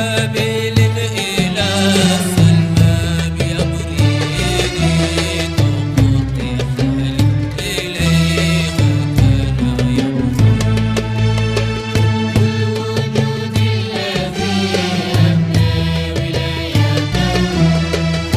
سبيل إلى السلمى بأمريني تقطي خلي إليها تنايا والوجود الذي أبنى ولايته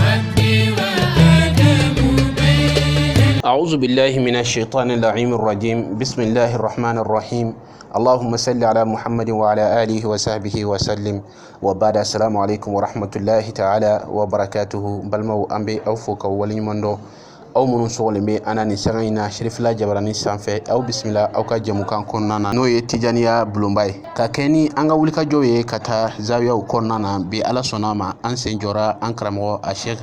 ربي وآدم بين أعوذ بالله من الشيطان اللعين الرجيم. بسم الله الرحمن الرحيم. اللهم صل على محمد وعلى آله وصحبه وسلم. وبعد السلام عليكم ورحمة الله تعالى وبركاته. بلمو أمبي أوفوك وليمندو أو من سؤال بي أنا نسعينا شريف لا جبراني سانفي أو بسم الله أو كجمكان كوننا نوي تيجانيا بلومباي كاكني أنغا ولكا جوي كتا زاوية وكوننا بي على صناما أنسين جورا أنكرمو الشيخ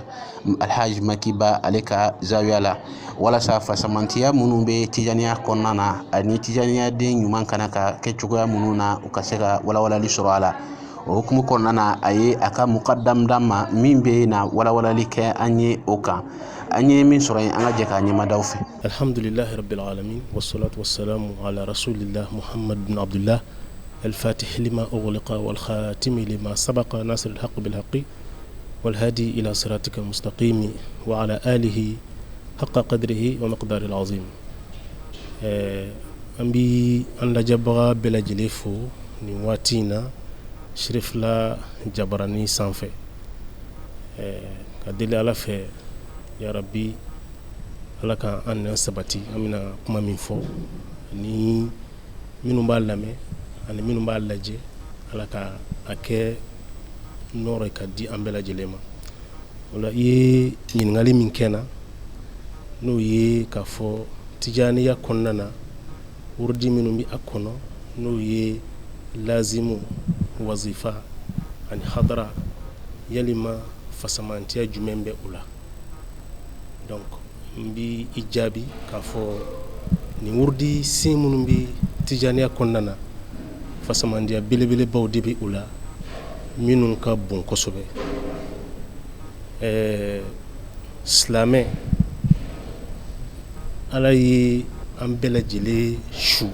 الحاج مكيبا عليكا زاوية لا wala sa fasamantiya munun be tijaniya konnana ani tijaniya den nyuman kana ka kechugoya mununa ukaseka wala li soro ala o hukumu konnana aye aka muqaddam damma min be na wala li ke anye oka anye min soro anga je ka nyima dawfe. Alhamdulillahi rabbil alamin wassalatu wassalamu ala rasulillah Muhammad ibn Abdullah الفاتح لما أغلق والخاتم لما سبق ناصر الحق بالحق والهادي إلى صراطك المستقيم وعلى آله حق قدره ومقدار العظيم. أمبي أن جبرا بلا جليفو نواتينا شريف لا جبراني سانفي كدل على في يا ربي لك أن سبتي أمينا كما من فو ني منو بالامي أنا منو بالاجي لك أكى نور كدي أم بلا جليما ولا ينغالي من كنا no ye ka fo tijaniya konnana urdi minu mi akono no ye lazimu wazifa ani hadara yalima fasamantiya jumembe ula donc mbi ijabi ka fo ni urdi simunu bi tijaniya konnana fasamantiya bilebele bawde be ula minun ka bon kosobe islamé ala ye an bɛɛ lajɛlen su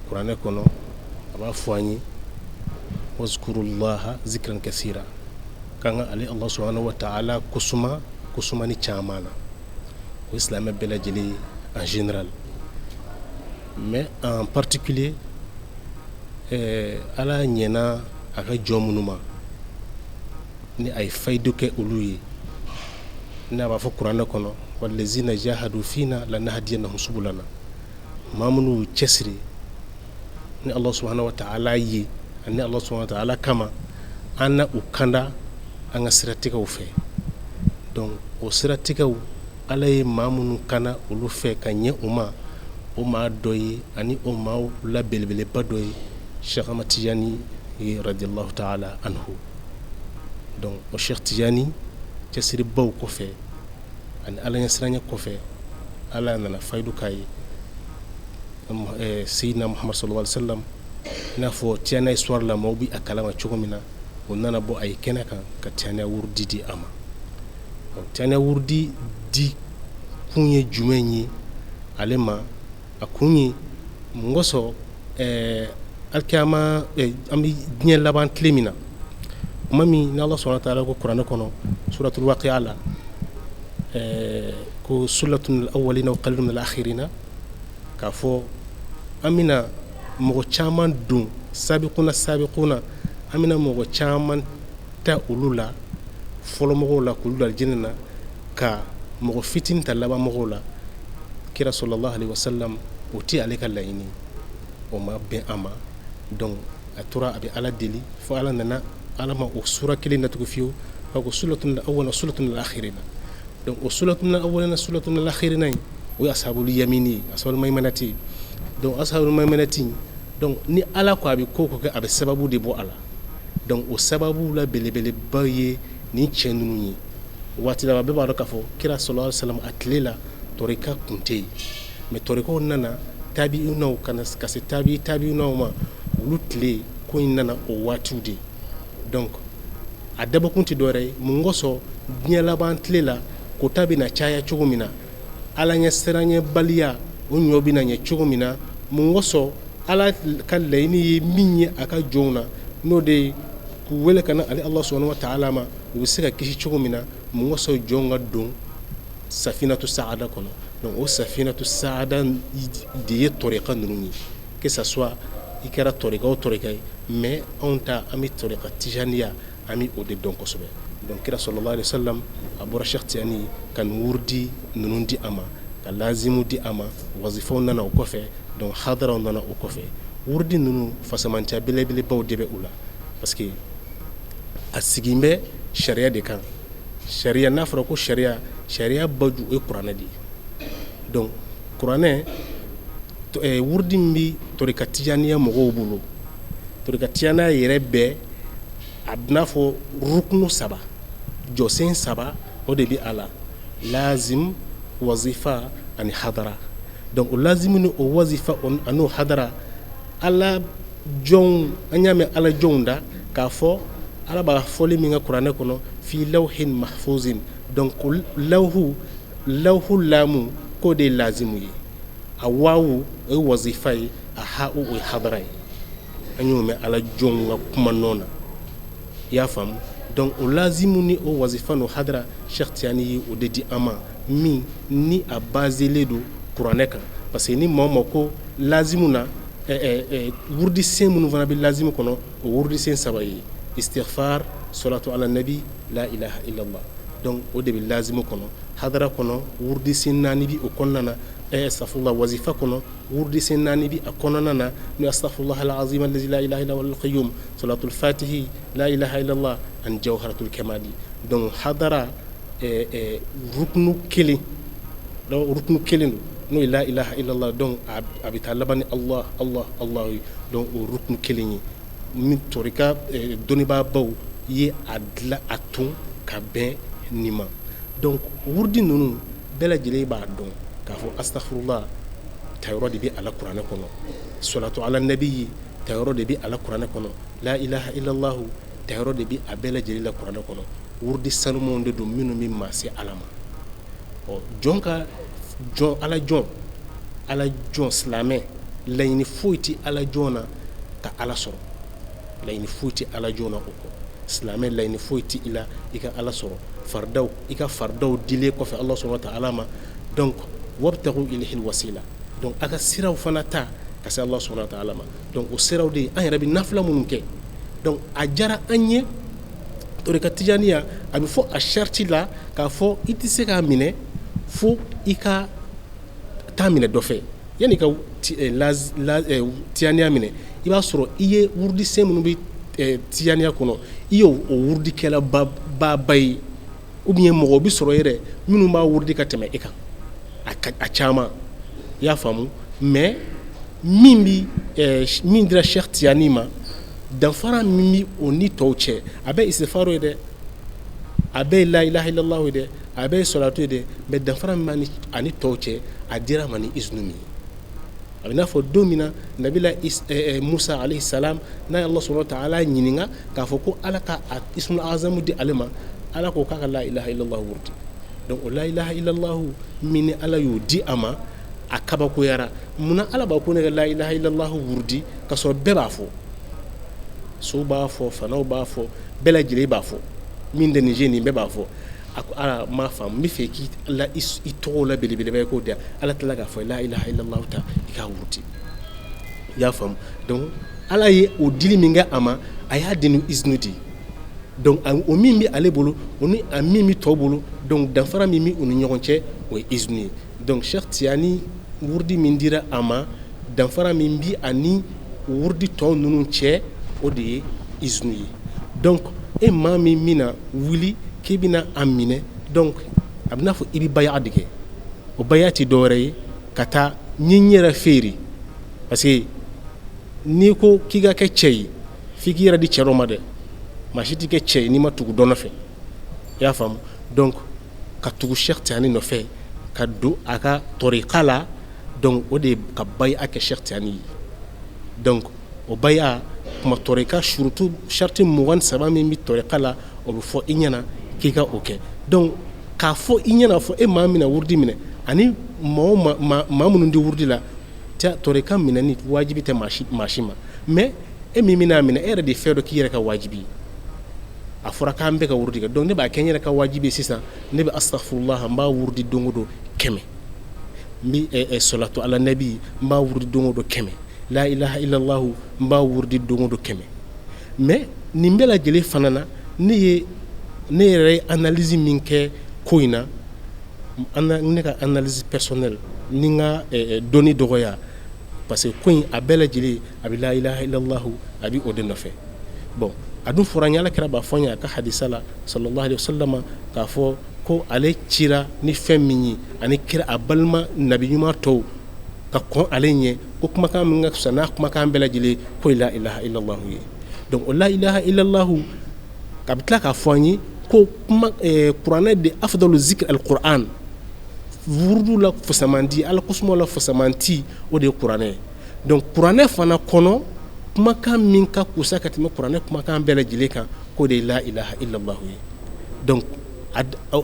kuranɛ kɔnɔ a b'a fɔ an ye wazkurullaha zikran kasira kan ka ale Allah subhanahu wa ta'ala kosuma ni caman na o ye silamɛ bɛɛ lajɛlen en général mais en particulier ala ɲɛna a ka jɔn minnu ma ni a ye fayidu kɛ olu ye ni a b'a fɔ kuranɛ kɔnɔ والذين جاهدوا فينا لنهدينهم سبلنا ما منو تشسري ان الله سبحانه وتعالى ان الله سبحانه وتعالى كما انا وكندا ان سرتك وفي دونك وسرتك على ما منو كان ولو في كاني وما دوي اني وما لا بلبل بدوي شيخ متياني رضي الله تعالى عنه دونك الشيخ تياني تشسري بو كوفي ani ala nya siranya kofe ala nana faydu kay sayyidina Muhammad sallallahu alaihi wasallam na fo tiana histoire la mawbi akalama chogomina onana bo ay kenaka ka tiana wurdi di ama tiana wurdi di kunye jumenyi alema akunyi ngoso alkiyama ami dinya laban tlemina mami na Allah subhanahu wa ta'ala ko qur'an kono suratul waqi'a la ko sulatun al-awwalina wa qalilun min al-akhirina ka fo amina mogo caman dun sabiquna amina mogo caman ta ulula folo mogo la kulul aljanna ka mogo fitin ta laba mogo la kira sallallahu alaihi wasallam oti aleka layini o ma ben ama donc atura abi ala deli fo ala nana ala ma o sura kelen na tufiyo ko sulatun al-awwal wa sulatun al-akhirina donc usulatun al-awwalina sulatun al-akhirina wa ashabul yamini ashabul maymanati donc ashabul maymanati donc ni ala ko abi ko abi sababu de bo ala donc o sababu la belebele baye ni chenunu wati da be ba ka fo kira sallallahu alaihi wasallam atlela torika kunte mais toriko nana tabi'una kana kase tabi'una ma ulutle ko nana o watude donc adaba kunti dore mungoso nyala bantlela ko tabi na chaya chugumina ala nya seranye balia onyobi na nya chugumina mungoso ala kan layni minye aka jona no de k'u wele ka na ale Allah subhanahu wa ta'ala ma u bɛ se ka kisi cogo min na mun ka sɔn jɔn ka don safinatu saada kɔnɔ donc o safinatu saada de ye tɔrika ninnu ye que ça soit i kɛra tɔrika o tɔrika ye mais anw ta an bɛ tɔrika tijaniya an bɛ o de dɔn kosɛbɛ donc kira sallallahu alaihi wasallam a bɔra Cheikh Tijani ka nin wurdi ninnu di a ma ka lazimu di a ma wazifaw nana o kɔfɛ donc hadaraw nana o kɔfɛ wurdi ninnu fasamantiya belebelebaw de bɛ u la parce que a sigin bɛ sariya de kan sariya n'a fɔra ko sariya baju o ye kuranɛ de ye donc kuranɛ wurdi min bɛ tɔrika tijaniya mɔgɔw bolo tɔrika tijaniya yɛrɛ bɛɛ a bɛna fɔ rukunu saba jɔsen saba o de bɛ a la lazim wazifa ani hadara donc o lazimu ni o wazifa ani o hadara ala jɔnw an y'a mɛn ala jɔnw da k'a fɔ ala b'a fɔli min ka kuranɛ kɔnɔ fi lawhin mahfuzin donc lawhu lamu k'o de ye lazimu ye a waawu o ye wazifa ye a ha'u o ye hadara ye an y'o mɛn ala jɔnw ka kuma nɔ na i y'a faamu donc o lazimu ni o wazifa n'o hadara Cheikh Tijani ye o de di an ma min ni a baselen don kuranɛ kan parce que ni maa o maa ko lazimu na wurdi sen minnu fana bɛ lazimu kɔnɔ o wurdi sen saba ye istighfar salatu ala nabi la ilaha illallah donc o de bɛ lazimu kɔnɔ hadara kɔnɔ wurdi sen naani bi o kɔnɔna na astaghfirullah wazifa kɔnɔ wurdi sen naani bi a kɔnɔna na ni astaghfirullah al-azim allazi la ilaha illa huwa al-qayyum salatul fatihi la ilaha illallah an jawharatul kamali donc hadara ruknu kelen don n'o ye la ilaha illallah donc a bɛ taa laban ni Allah ye donc o ruknu kelen ye min tɔrika dɔnnibaabaw ye a dilan a tun ka bɛn nin ma donc wurdi ninnu bɛɛ lajɛlen b'a dɔn k'a fɔ astaghfirullah tayɔrɔ de bɛ ala kuranɛ kɔnɔ salatu ala nabi tayɔrɔ de bɛ ala kuranɛ kɔnɔ la ilaha illallah tayɔrɔ de bɛ a bɛɛ lajɛlen la kuranɛ kɔnɔ wurdi sanumanw de don minnu bɛ maa se ala ma jɔn ka jɔn ala jɔn silamɛ laɲini foyi tɛ ala jɔn na ka ala sɔrɔ laɲini foyi tɛ ala jɔn na o kɔ silamɛ laɲini foyi tɛ i la i ka ala sɔrɔ fardaw i ka fardaw dilen kɔfɛ Allah subhanahu wa ta'ala ma donc wabtagu ilayhil wasila donc a ka siraw fana ta ka se Allah subhanahu wa ta'ala ma donc o siraw de an yɛrɛ bɛ nafila minnu kɛ donc a diyara an ye tɔrika tijaniya a bɛ fɔ a sariti la k'a fɔ i tɛ se k'a minɛ fo i ka taa minɛ dɔ fɛ yanni i ka tijaniya minɛ i b'a sɔrɔ i ye wurdi sen minnu bɛ tijaniya kɔnɔ i ye o wurdikɛla ba ye ou bien mɔgɔ bɛ sɔrɔ yɛrɛ minnu b'a wurdi ka tɛmɛ e kan a caman i y'a faamu mais min dira Cheikh Tijani ma danfara min bɛ o ni tɔw cɛ a bɛ istighfar ye dɛ a bɛ la ilaha illallah ye dɛ a bɛ salatu ye dɛ mais danfara min b'a ani tɔw cɛ a dira ma ni iznu min a bɛ n'a fɔ don min na nabila Musa alayhi salam n'a ye Allah subhanahu wa ta'ala ɲininka k'a fɔ ko ala ka ismul azamu di ale ma ala ko k'a ka la ilaha illallah wurdi donc o la ilaha illallah min ni ala y'o di a ma a kabakoyara munna ala b'a ko ne ka la ilaha illallah wurdi ka sɔrɔ bɛɛ b'a fɔ so b'a fɔ fanaw b'a fɔ bɛɛ lajɛlen b'a fɔ min tɛ Niger nin bɛɛ b'a fɔ a ko ala m'a faamu n bɛ fɛ k'i tɔgɔw la belebeleba ye k'o di yan ala tila k'a fɔ la ilaha illallah ta i k'a wurdi i y'a faamu donc ala ye o dili min kɛ a ma a y'a di ni izinu de donc o min bɛ ale bolo o ni a min bɛ tɔw bolo donc danfara min bɛ u ni ɲɔgɔn cɛ o ye izinu ye donc Cheikh Tijani wurdi min dira a ma danfara min bɛ ani wurdi tɔw ninnu cɛ o de ye izinu ye donc e maa min bɛna wuli k'i bɛna a minɛ donc a bɛ n'a fɔ i bɛ baya de kɛ o baya tɛ dɔwɛrɛ ye ka taa n yɛrɛ feere parce que n'i ko k'i ka kɛ cɛ ye f'i k'i yɛrɛ di cɛ dɔ ma dɛ maa si tɛ kɛ cɛ ye n'i ma tugu dɔ nɔfɛ i y'a faamu donc ka tugu Cheikh Tijani nɔfɛ ka don a ka tɔrika la donc o de ye ka baya kɛ Cheikh Tijani ye donc o baya kuma tɔrika surutu sharti 23 min bɛ tɔrika la o bɛ fɔ i ɲɛna k'i ka o kɛ donc k'a fɔ i ɲɛna fɔ e maa min na wurdi minɛ ani maa minnu di wurdi la tɔrika minɛni wajibi tɛ maa si ma mais e min bɛna minɛ e yɛrɛ de fɛ dɔ k'i yɛrɛ ka wajibi a fɔra k'an bɛ ka wurudi kɛ donc ne b'a kɛ n yɛrɛ ka wajibi sisan ne bɛ astaghfirullah n b'a wurudi don o don 100 n bɛ salatu ala nabi n b'a wurudi don o don 100 la ilaha illallah n b'a wurudi don o don 100 mais nin bɛɛ lajɛlen fana na ne yɛrɛ ye analyse min kɛ ko in na ne ka analyse personnelle ni n ka dɔnni dɔgɔya parce que ko in a bɛɛ lajɛlen a bɛ la ilaha illallah a bɛ o de nɔfɛ bon a dun fɔra n ye alakira b'a fɔ n ye a ka hadisa la sallallahu alaihi wasallam k'a fɔ ko ale cira ni fɛn min ye ani kira a balima nabi ɲuman tɔw ka kɔn ale ɲɛ ko kumakan min ka fisa n'a kumakan bɛɛ lajɛlen ko la ilaha illallah ye donc o la ilaha illallah a bɛ tila k'a fɔ an ye ko kuranɛ de afdalu zikr al-Qur'an wurudu la fusamanti ala kosuma la fusamanti o de ye kuranɛ donc kuranɛ fana kɔnɔ kumakan min ka kusa ka tɛmɛ kuranɛ kumakan bɛɛ lajɛlen kan ko de ye la ilaha illallah ye donc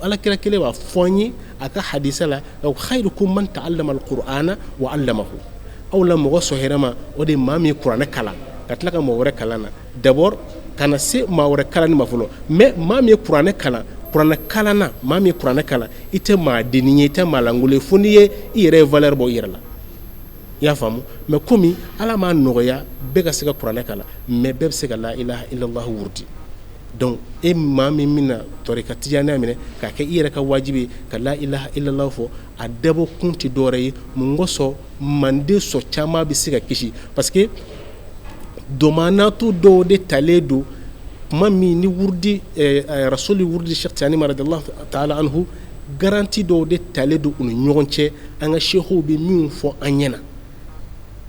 alakira kelen b'a fɔ n ye a ka hadisa la khayrukum man ta'allama al-Qur'ana wa 'allamahu aw la mɔgɔ sɔhɛrɛma o de ye maa min ye kuranɛ kalan ka tila ka mɔgɔ wɛrɛ kalan na d'abord kana se maa wɛrɛ kalanni ma fɔlɔ mais maa min ye kuranɛ kalan kuranɛ kalanna maa min ye kuranɛ kalan i tɛ maa denni ye i tɛ maa langolo ye fo n'i ye i yɛrɛ ye valeur bɔ i yɛrɛ la i y'a faamu mais komi ala m'a nɔgɔya bɛɛ ka se ka kuranɛ kalan mais bɛɛ bɛ se ka la ilaha illallah wurdi donc e maa min bɛna tɔrika tijaniya minɛ k'a kɛ i yɛrɛ ka wajibi ye ka la ilaha illallah fɔ a dabɔ kun tɛ dɔwɛrɛ ye mun kosɔn manden sɔ caman bɛ se ka kisi parce que domanatu dɔw de talen don kuma min ni wurdi rasuli wurdi Sheikh Tijani radiyallahu ta'ala anhu garanti dɔw de talen don u ni ɲɔgɔn cɛ an ka sheikhow bɛ min fɔ an ɲɛna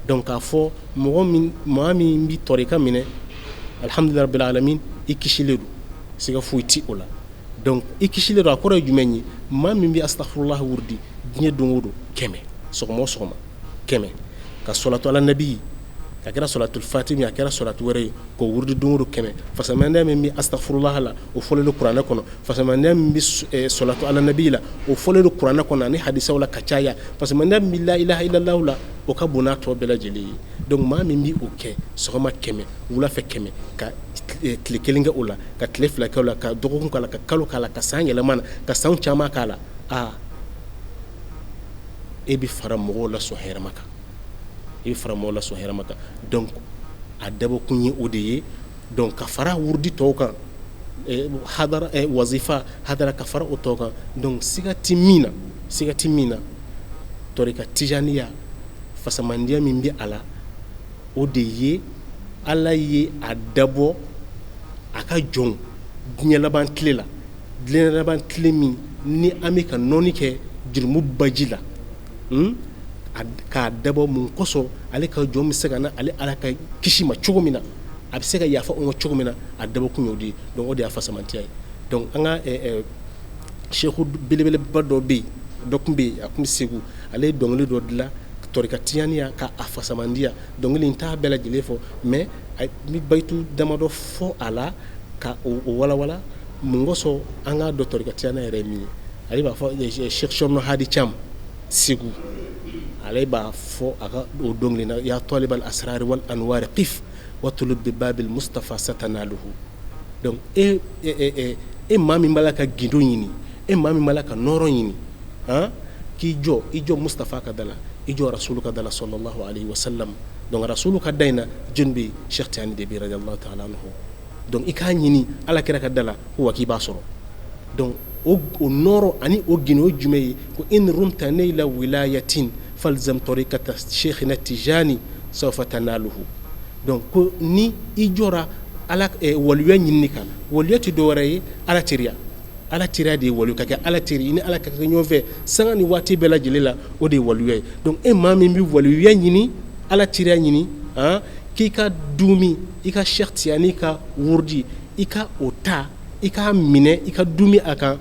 donc k'a fɔ maa min bɛ tɔrika minɛ alhamdulillahi rabbil alamin i kisilen don siga foyi ti o la donc i kisilen don a kɔrɔ ye jumɛn ye maa min bɛ astaghfirullah wurdi diɲɛ don o don 100 sɔgɔma o sɔgɔma 100 ka salatu ala nabi a kɛra salatul fatimi a kɛra salatu wɛrɛ ye k'o wurdi don o don 100 fasamandaya min bɛ astaghfirullah la o fɔlen don kuranɛ kɔnɔ fasamandaya min bɛ salatu ala nabi la o fɔlen don kuranɛ kɔnɔ ani hadisaw la ka caya fasamandaya min bɛ la ilaha illallah la o ka bon n'a tɔ bɛɛ lajɛlen ye donc maa min bɛ o kɛ sɔgɔma 100 wulafɛ 100 ka tile kelen kɛ o la ka tile fila kɛ o la ka dɔgɔkun k'a la ka kalo k'a la ka san yɛlɛma na ka san caman k'a la e bɛ fara mɔgɔw la sɔn hɛrɛma kan i bɛ fara mɔgɔw la sɔn hɛrɛma kan donc a dabɔkun ye o de ye donc ka fara wurudi tɔw kan hadara wazifa hadara ka fara o tɔw kan donc siga ti min na tɔrika tijaniya fasamandiya min bɛ a la o de ye ala ye a dabɔ a ka jɔn diɲɛ laban tile la diɲɛ laban tile min ni an bɛ ka nɔɔni kɛ jurumu baji la k'a dabɔ mun kosɔn ale ka jɔn bɛ se ka na ale ala ka kisi ma cogo min na a bɛ se ka yafa o ma cogo min na a dabɔ kun y'o de ye donc o de y'a fasamantiya ye donc an ka sheikhu belebeleba dɔ bɛ yen dɔ tun bɛ yen a tun bɛ Segu ale ye dɔnkili dɔ dilan tɔrika tijaniya ka a fasamandiya dɔnkili in t'a bɛɛ lajɛlen fɔ mais a bɛ bayitu damadɔ fɔ a la ka o walawala mun kosɔn an ka dɔn tɔrika tijaniya yɛrɛ ye min ye ale b'a fɔ Sheikh Shorno Hadi Cham Segu ale b'a fɔ a ka o dɔnkili na ya talibal asrar wal anwar qif wa tulub bi babil mustafa satanaluhu donc e maa min b'a la ka gindo ɲini e maa min b'a la ka nɔrɔ ɲini k'i jɔ Mustafa ka da la i jɔ rasulu ka da la sallallahu alaihi wasallam donc rasulu ka da in na jɔn bɛ Sheikh Tijani de bɛ radiyallahu ta'ala anhu donc i k'a ɲini ala kira ka da la ko wa k'i b'a sɔrɔ donc o nɔrɔ ani o gini o jumɛn ye ko in rumta nayla wilayatin falzam tariqata Sheikhina Tijani sawfa tanaluhu donc ko ni i jɔra ala waliya ɲinini kan waliya tɛ dɔwɛrɛ ye ala teriya de ye waliyu ka kɛ ala teri ni ala ka kɛ ɲɔgɔn fɛ sanga ni waati bɛɛ lajɛlen la o de ye waliya ye donc e maa min bɛ waliya ɲini ala teriya ɲini k'i ka dumi i ka Sheikh Tijani ka wurdi i ka o ta i ka minɛ i ka dumi a kan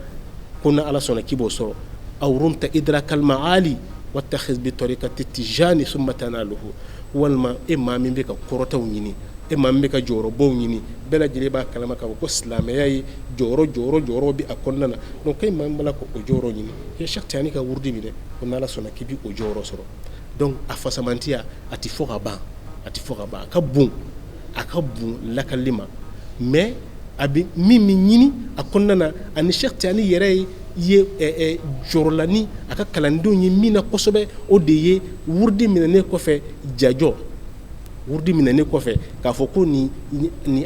ko na ala sɔnna k'i b'o sɔrɔ aw rumta idrakal maali wattakhidh bi tariqati Tijani summa tanaluhu walima e maa min bɛ ka kɔrɔtaw ɲini e maa min bɛ ka jɔyɔrɔbaw ɲini bɛɛ lajɛlen b'a kalama k'a fɔ ko silamɛya ye jɔyɔrɔ bɛ a kɔnɔna na donc e maa min b'a la ko o jɔyɔrɔ ɲini i ye Sheikh Tijani ka wurdi minɛ ko n'ala sɔnna k'i bɛ o jɔyɔrɔ sɔrɔ donc a fasamantiya a tɛ fɔ ka ban a ka bon lakali ma mais a bɛ min ɲini a kɔnɔna na ani Cheikh Tijani yɛrɛ ye jɔrɔlani a ka kalandenw ye min na kosɛbɛ o de ye wurudi minɛnen kɔfɛ jajɔ wurudi minɛnen kɔfɛ k'a fɔ ko ni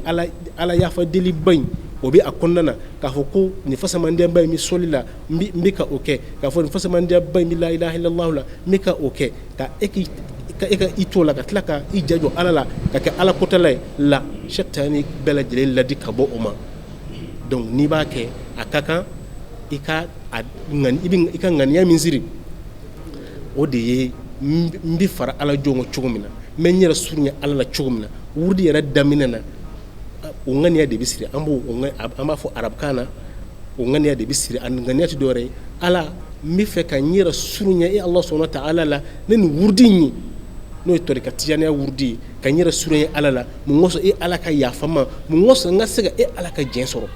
ala yafa deliba in o bɛ a kɔnɔna na k'a fɔ ko nin fasamandiya in bɛ sɔli la n bɛ ka o kɛ k'a fɔ nin fasamandiya in bɛ la ilaha illallah la n bɛ ka o kɛ ka e ka i to la ka tila ka i jajɔ ala la ka kɛ ala kotala ye la Cheikh Tijani bɛɛ lajɛlen ladi ka bɔ o ma donc n'i b'a kɛ a ka kan i ka ŋaniya min siri o de ye n bɛ fara ala jɔn cogo min na n bɛ n yɛrɛ surunya ala la cogo min na wurudi yɛrɛ daminɛ na o ŋaniya de bɛ siri an b'a fɔ arabukan na o ŋaniya de bɛ siri a ŋaniya tɛ dɔwɛrɛ ye ala n bɛ fɛ ka n yɛrɛ surunya e Allah subhanahu wa ta'ala la ne ni wurudi in ye n'o ye tɔrika tijaniya wurudi ye ka n yɛrɛ surunya ala la mun kosɔn e ala ka yafa ma mun kosɔn n ka se ka e ala ka jɛn sɔrɔ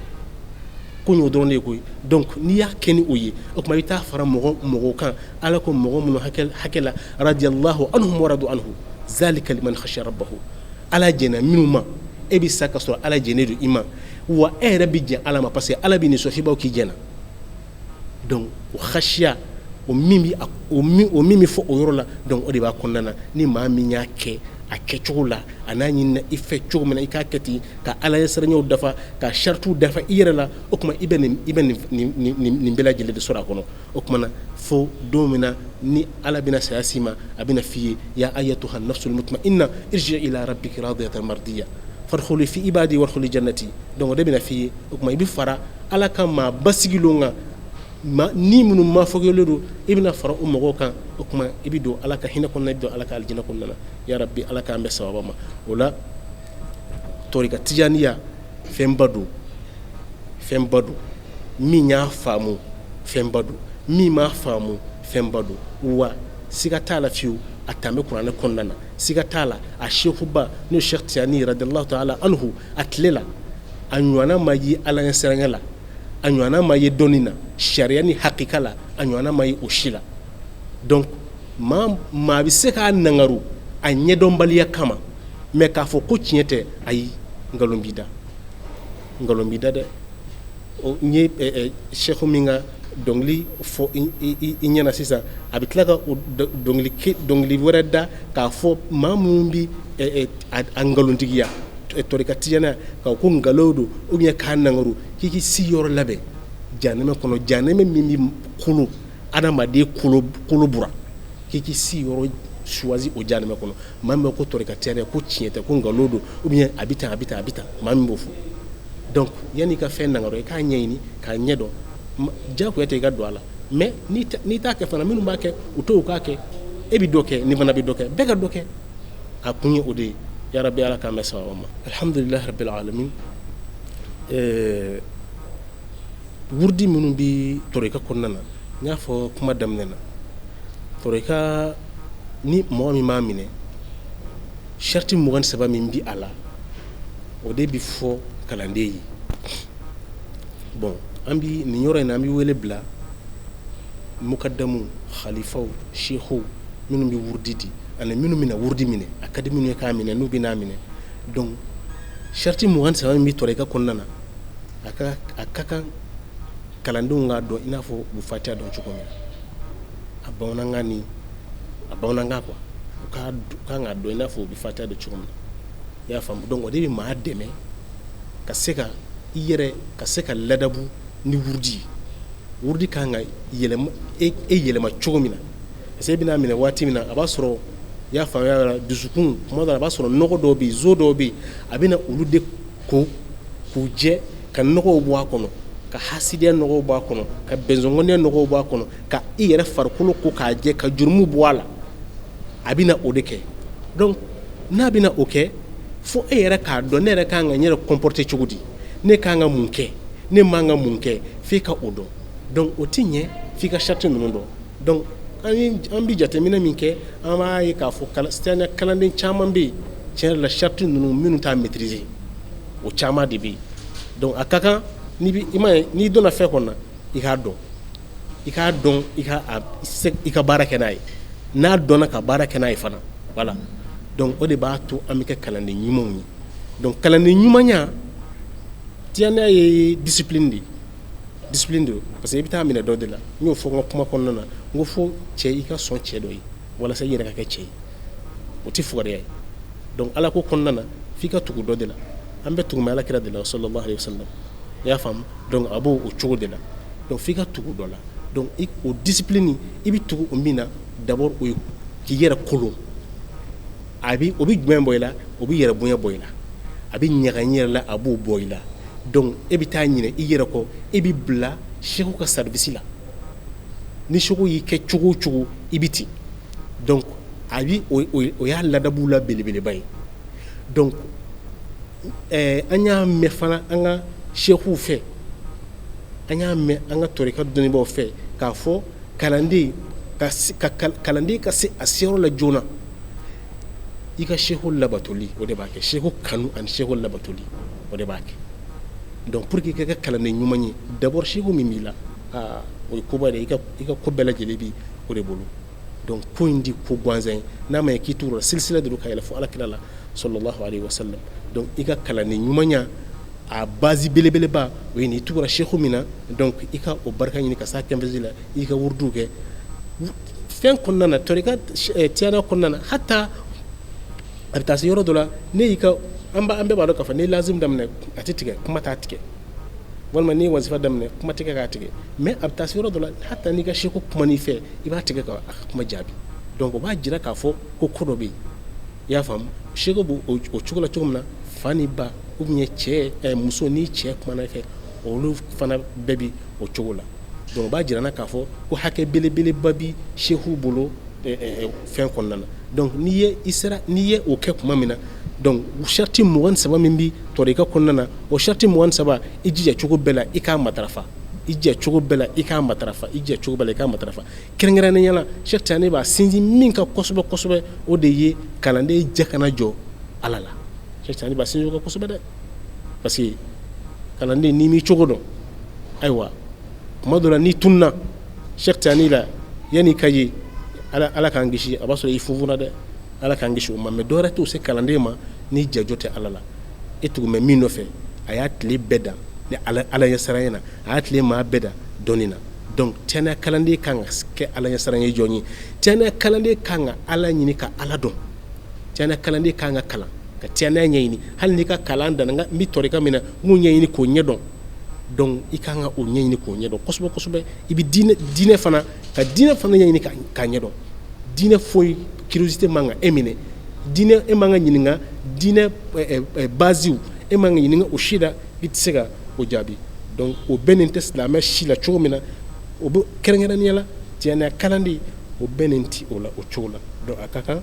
ko y'o dɔrɔn de ye koyi donc n'i y'a kɛ ni o ye o tuma i bɛ taa fara mɔgɔw kan ala ko mɔgɔ minnu hakɛ la radiyallahu anhum wa radu anhu zalika liman khashiya rabbahu ala jɛnna minnu ma e bɛ sa ka sɔrɔ ala jɛnnen don i ma wa e yɛrɛ bɛ jɛn ala ma parce que ala bɛ nin sɔn f'i b'aw k'i jɛnna donc o khashiya o min bɛ fɔ o yɔrɔ la donc o de b'a kɔnɔna na ni maa min y'a kɛ a kɛcogo la a n'a ɲinina i fɛ cogo min na i k'a kɛ ten ka ala ye siraɲɛw dafa ka saritiw dafa i yɛrɛ la o tuma i bɛ nin bɛɛ lajɛlen de sɔrɔ a kɔnɔ o tuma na fo don min na ni ala bɛna saya s'i ma a bɛna f'i ye ya ayyatuha nafsul mutma'inna irji ila rabbiki radiyatan mardiya fadkhuli fi ibadi wadkhuli jannati donc o de bɛna f'i ye o tuma i bɛ fara ala ka maa basigilenw kan ni minnu ma fɔkɛlen don i bɛna fara o mɔgɔw kan o tuma i bɛ don ala ka hinɛ kɔnɔna i bɛ don ala ka alijinɛ kɔnɔna na ya rabbi ala k'an bɛ sababa ma o la tɔrika tijaniya fɛnba don min y'a faamu fɛnba don min m'a faamu fɛnba don wa siga t'a la fiyewu a tan bɛ kuranɛ kɔnɔna na siga t'a la a sekuba n'o Cheikh Tijani radiyallahu ta'ala anhu a tile la a ɲɔgɔnna ma ye ala ɲɛ siraɲɛ la a ɲɔgɔnna ma ye dɔnni na sariya ni hakika la a ɲɔgɔnna ma ye o si la donc maa bɛ se k'a nangaru a ɲɛdɔnbaliya kama mais k'a fɔ ko tiɲɛ tɛ ayi nkalon b'i da dɛ n ye sɛku min ka dɔnkili fɔ i ɲɛna sisan a bɛ tila ka dɔnkili wɛrɛ da k'a fɔ maa minnu bɛ a nkalontigiya tɔrika tijaniya k'a ko nkalon don ou bien k'a nangaru k'i k'i si yɔrɔ labɛn janɛmɛ kɔnɔ janɛmɛ min bɛ kolo adamaden kolo bura k'i k'i si yɔrɔ choisi o janɛmɛ kɔnɔ maa min bɛ ko tɔrika tijaniya ko tiɲɛ tɛ ko nkalon don ou bien a bɛ tan maa min b'o fɔ donc yanni i ka fɛn nangaru i k'a ɲɛɲini k'a ɲɛ dɔn diyagoya tɛ i ka don a la mais n'i t'a kɛ fana minnu b'a kɛ u t'o k'a kɛ e bɛ dɔ kɛ nin fana bɛ dɔ kɛ bɛɛ ka dɔ kɛ a kun ye o de ye ya rabbi ala k'an bɛ sababa ma alhamdulillahi rabbil alamin wurdi minnu bɛ tɔrika kɔnɔna na n y'a fɔ kuma daminɛ na tɔrika ni mɔgɔ min b'a minɛ sharti 23 min bi a la o de bɛ fɔ kalanden ye bon an bɛ nin yɔrɔ in na an bɛ wele bila mukadamu khalifaw sheikhow minnu bɛ wurdi di ani minnu bɛna wurdi minɛ a ka di minnu ye k'a minɛ n'u bɛna minɛ donc sharti 23 min bɛ tɔrika kɔnɔna na a ka kan kalandenw k'a dɔn i n'a fɔ u bɛ fatiha dɔn cogo min na a bamanankan quoi u kan k'a dɔn i n'a fɔ u bɛ fatiha dɔn cogo min na i y'a faamu donc o de bɛ maa dɛmɛ ka se ka i yɛrɛ ka se ka ladabu ni wurdi kan ka yɛlɛma yɛlɛma cogo min na parce que i bɛna minɛ waati min na a b'a sɔrɔ i y'a faamuya la dusukun tuma dɔ la a b'a sɔrɔ nɔgɔ dɔw bɛ yen zo dɔw bɛ yen a bɛna olu de ko k'u jɛ ka nɔgɔw bɔ a kɔnɔ ka hasidiya nɔgɔw bɔ a kɔnɔ ka bɛnzɔngɔniya nɔgɔw bɔ a kɔnɔ ka i yɛrɛ farikolo ko k'a jɛ ka jurumu bɔ a la a bɛna o de kɛ donc n'a bɛna o kɛ fo e yɛrɛ k'a dɔn ne yɛrɛ kan ka n yɛrɛ comporter cogo di ne kan ka mun kɛ ne man ka mun kɛ f'i ka o dɔn donc o ti ɲɛ f'i ka charte ninnu dɔn donc an bi jateminɛ min kɛ an b'a ye k'a fɔ sitanɛ kalanden caman bɛ yen tiɲɛ yɛrɛ la charte ninnu minnu t'a maîtriser o caman de bɛ yen donc a ka kan n'i donna fɛn kɔnɔ na i k'a dɔn i ka baara kɛ n'a ye n'a dɔnna ka baara kɛ n'a ye fana voilà donc o de b'a to an bɛ kɛ kalanden ɲumanw ye donc kalanden ɲumanya tiyanaya ye discipline de parce que i bɛ taa minɛ dɔ de la n y'o fɔ n ka kuma kɔnɔna na n ko fo cɛ i ka sɔn cɛ dɔ ye walasa i yɛrɛ ka kɛ cɛ ye o tɛ fugariya ye donc ala ko kɔnɔna na f'i ka tugu dɔ de la an bɛ tugu mɛ alakira de la sallallahu alaihi wasallam i y'a faamu donc a b'o cogo de la donc f'i ka tugu dɔ la donc o discipline i bɛ tugu o min na d'abord o ye k'i yɛrɛ kolon o bɛ jumɛn bɔ i la o bɛ yɛrɛ bonya bɔ i la a bɛ ɲaga i yɛrɛ la a b'o bɔ i la donc e bɛ taa ɲinɛ i yɛrɛ kɔ e bɛ bila seku ka service la ni seku y'i kɛ cogo o cogo i bɛ ten donc a bi o y'a ladabu la belebeleba ye donc an y'a mɛn fana an ka sekuw fɛ an y'a mɛn an ka tɔrika dɔnnibaaw fɛ k'a fɔ kalanden ka se a seyɔrɔ la joona i ka seku labatoli o de b'a kɛ seku kanu ani seku labatoli o de b'a kɛ donc pour que i ka kɛ kalanden ɲuman ye d'abord seku min b'i la o ye koba de i ka ko bɛɛ lajɛlen bi o de bolo donc ko in di ko gansan ye n'a ma ye k'i t'o la silisila de don ka yɛlɛ fo alakira la sallallahu alaihi wasallam donc i ka kalanden ɲumanya a base belebeleba o ye n'i tugura seku min na donc i ka o barika ɲini ka s'a kɛnfɛsi la i ka wuruduw kɛ fɛn kɔnɔna na tɔrika tiyana kɔnɔna na hata a bɛ taa se yɔrɔ dɔ la ne y'i ka an bɛɛ b'a dɔn k'a fɔ ne lazim daminɛ a tɛ tigɛ kuma t'a tigɛ walima n'i ye wazifa daminɛ kuma tigɛ k'a tigɛ mais a bɛ taa se yɔrɔ dɔ la hata n'i ka seku kuma n'i fɛ i b'a tigɛ ka kuma jaabi donc o b'a jira k'a fɔ ko ko dɔ bɛ yen i y'a faamu seku b'o cogo la cogo min na fa ni ba ou bien cɛ muso ni cɛ kumana i fɛ olu fana bɛɛ bi o cogo la donc o b'a jira k'a fɔ ko hakɛ belebeleba bi seku bolo fɛn kɔnɔna na donc n'i ye o kɛ kuma min na donc sharti 23 min bi tɔrika kɔnɔna na o sharti 23 i jija cogo bɛɛ la i k'a matarafa i jija cogo bɛɛ la i k'a matarafa i jija cogo bɛɛ la i k'a matarafa kɛrɛnkɛrɛnnenya la Cheikh Tijani b'a sinsin min ka kosɛbɛ kosɛbɛ o de ye kalanden jɛ kana jɔ ala la Cheikh Tijani b'a sinsin o kan kosɛbɛ dɛ parce que kalanden n'i m'i cogo dɔn ayiwa kuma dɔ la n'i tununa Cheikh Tijani la yanni ka ye ala k'an kisi a b'a sɔrɔ i funfunna dɛ ala k'an kisi o ma mais dɔwɛrɛ t'o se kalanden ma ni jɛjɔ tɛ ala la e tugu mɛ min nɔfɛ a y'a tile bɛɛ da ni ala ɲɛ siran na a y'a tile maa bɛɛ da dɔnni na donc tiɲɛna kalanden kan ka kɛ ala ɲɛ siran ye jɔn ye tiɲɛna kalanden kan ka ala ɲini ka ala dɔn tiɲɛna kalanden kan ka kalan ka tiɲɛna ɲɛɲini hali n'i ka kalan dan n bɛ tɔrika min na n k'o ɲɛɲini k'o ɲɛ dɔn donc i kan ka o ɲɛɲini k'o ɲɛ dɔn kosɛbɛ kosɛbɛ i bɛ diinɛ fana ka diinɛ fana ɲɛɲini k'a ɲɛ dɔn diinɛ foyi curiosité man ka e minɛ diinɛ e man ka ɲininka diinɛ baziw e man ka ɲininka o si la i tɛ se ka o jaabi donc o bɛɛ nin tɛ silamɛ si la cogo min na o bɛ kɛrɛnkɛrɛnnenya la tiɲɛna kalanden o bɛɛ nin ti o la o cogo la donc a ka kan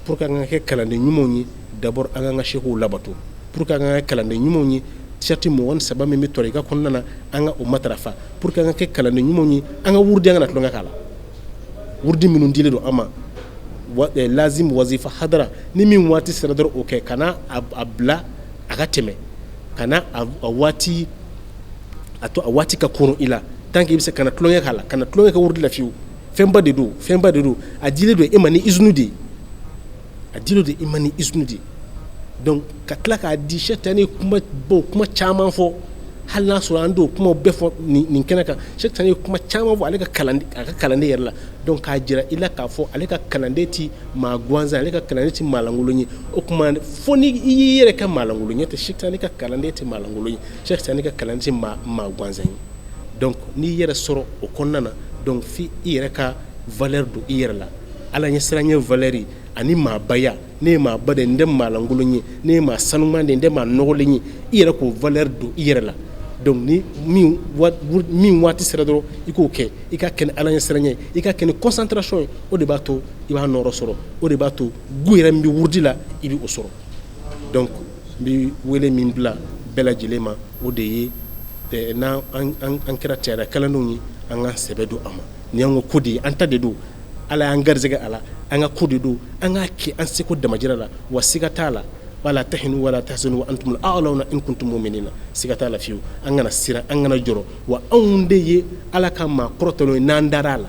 pour que an ka kɛ kalanden ɲumanw ye d'abord an k'an ka sekuw labato pour que an ka kɛ kalanden ɲumanw ye sharti 23 min bɛ tɔrika kɔnɔna na an ka o matarafa pour que an ka kɛ kalanden ɲumanw ye an ka wurudi an kana tulonkɛ k'a la wurudi minnu dilen don an ma lazim wazifa hadara ni min waati sera dɔrɔn o kɛ kana a bila a ka tɛmɛ kana a waati ka koron i la tant que i bɛ se kana tulonkɛ k'a la kana tulonkɛ kɛ wurudi la fiyewu fɛnba de don a dilen don e ma ni izinu de ye donc ka tila k'a di Cheikh Tijani kuma caman fɔ hali n'a sɔrɔ an t'o kumaw bɛɛ fɔ nin kɛnɛ kan Cheikh Tijani ye kuma caman fɔ a ka kalanden yɛrɛ la donc k'a jira i la k'a fɔ ale ka kalanden ti maa gansan ale ka kalanden ti maa lankolon ye o tuma fo ni i y'i yɛrɛ kɛ maa lankolon ye tɛ Cheikh Tijani ka kalanden ti maa lankolon ye Cheikh Tijani ka kalanden ti maa gansan ye donc n'i yɛrɛ sɔrɔ o kɔnɔna na donc fi i yɛrɛ ka valeur don i yɛrɛ la ala ɲɛ siran ye valeur ye ani maabaya ne ye maaba de n tɛ maa lankolon ye ne ye maa sanuman de n tɛ maa nɔgɔlen ye i yɛrɛ k'o valeur don i yɛrɛ la donc ni min waati sera dɔrɔn i k'o kɛ i ka kɛ ni ala ɲɛ siran ye i ka kɛ ni concentration ye o de b'a to i b'a nɔrɔ sɔrɔ o de b'a to gu yɛrɛ min bɛ wurudi la i bɛ o sɔrɔ donc n bɛ wele min bila bɛɛ lajɛlen ma o de ye n'an kɛra cɛyara kalandenw ye an ka sɛbɛ don a ma ni y'an ka ko de ye an ta de don ala y'an garisɛgɛ a la an ka ko de don an k'a kɛ an seko damajira la wa siga t'a la wala tahinu wala tahzanu wa antumul a'launa in kuntum mu'minina siga t'a la fiyewu an kana siran an kana jɔrɔ wa anw de ye ala ka maa kɔrɔtɔlen ye n'an dara a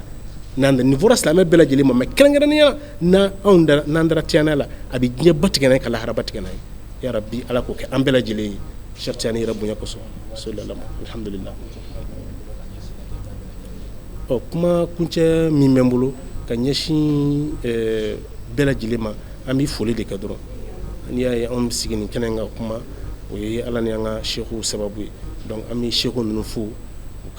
la nin fɔra silamɛ bɛɛ lajɛlen ma mais kɛrɛnkɛrɛnnenya la n'an dara tiyana la a bɛ diɲɛ batigɛ n'a ye ka lahara batigɛ n'a ye ya rabbi ala k'o kɛ an bɛɛ lajɛlen ye shartiyani rabbunya koso sallallahu alhamdulillah. Kuma kunce min bɛ n bolo ka ɲɛsin bɛɛ lajɛlen ma an bɛ foli de kɛ dɔrɔn n'i y'a ye anw sigi nin kɛnɛ ka kuma o ye ala ni an ka seku sababu ye donc an bɛ seku ninnu fo u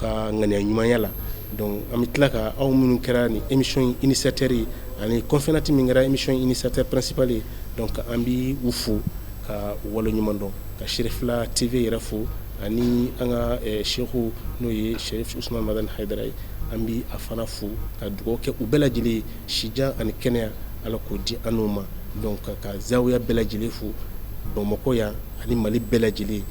ka ŋaniya ɲumanya la donc an bɛ tila ka aw minnu kɛra ni émission initiateur ye ani conférence min kɛra émission initiateur principal ye donc an bɛ u fo ka wale ɲuman dɔn ka Sherifila TV yɛrɛ fo ani an ka seku n'o ye Sherif Usman Madan Haidara ye an bɛ a fana fo ka dugawu kɛ u bɛɛ lajɛlen ye sijan ani kɛnɛya ala k'o di an n'u ma donc ka zawiya bɛɛ lajɛlen fo Bamakɔ yan ani Mali bɛɛ lajɛlen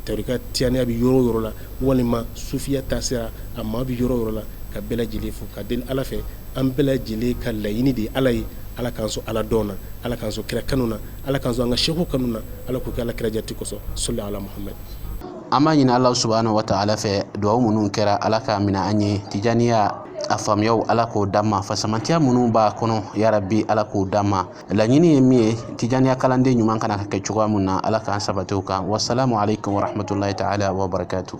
tarika tiyaniya bɛ yɔrɔ o yɔrɔ la walima sufiya taasira a maa bɛ yɔrɔ o yɔrɔ la ka bɛɛ lajɛlen fo ka deli ala fɛ an bɛɛ lajɛlen ka laɲini de ye ala ye ala k'an sɔn ala dɔn na ala k'an sɔn kira kanu na ala k'an sɔn an ka seku kanu na ala k'o kɛ ala kira jati kosɔn sɔli ala Muhammad. an b'a ɲini ala subhanahu wa ta'ala fɛ duwawu minnu kɛra ala k'a minɛ an ye tijaniya a faamuyaw ala k'o d'an ma fasamantiya minnu b'a kɔnɔ yarabi ala k'o d'an ma laɲini ye min ye tijaniya kalanden ɲuman kana ka kɛ cogoya min na ala k'an sabati o kan wasalamu alaikum wa rahmatullahi ta'ala wa barakatuh.